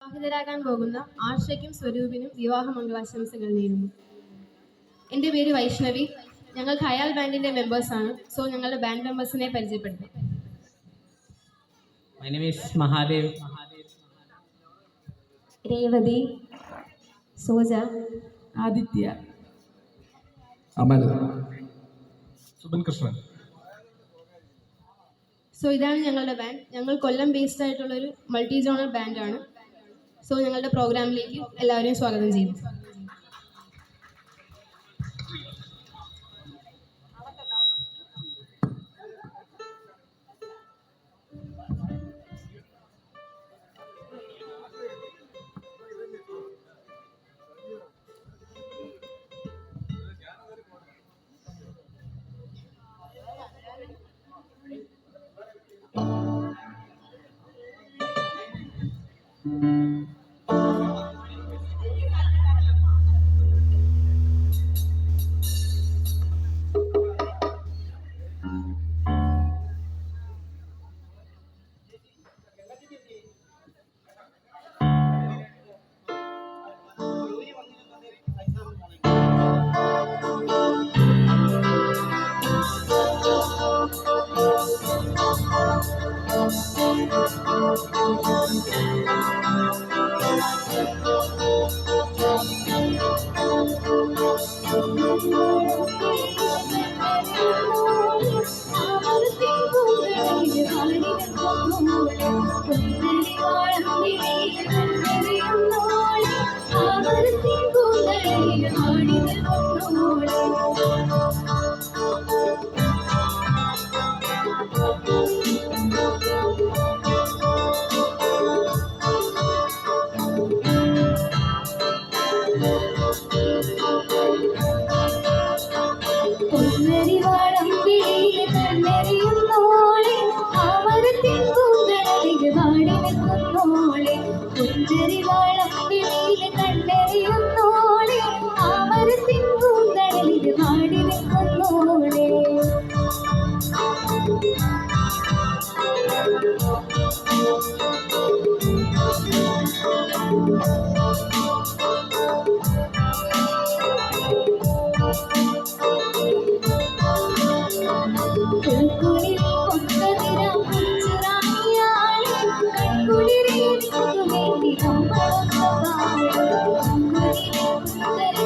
വിവാഹിതരാകാൻ പോകുന്ന ആർഷയ്ക്കും സ്വരൂപിനും വിവാഹ മംഗളാശംസകൾ നേരുന്നു. എൻ്റെ പേര് വൈഷ്ണവി. ഞങ്ങൾ ഖയാൽ ബാൻഡിൻ്റെ മെമ്പേഴ്സാണ്. സോ ഞങ്ങളുടെ ബാൻഡ് മെമ്പേഴ്സിനെ പരിചയപ്പെടുത്താം. My name is Mahadev. Revathi, Soja, Aditya, Amal, Suban Krishnan. So ഇതാണ് ഞങ്ങളുടെ ബാൻഡ്. ഞങ്ങൾ കൊല്ലം ബേസ്ഡ് ആയിട്ടുള്ളൊരു മൾട്ടി ജോണൽ ബാൻഡാണ്. സോ ഞങ്ങളുടെ പ്രോഗ്രാമിലേക്ക് എല്ലാവരെയും സ്വാഗതം ചെയ്യുന്നു. Thank you.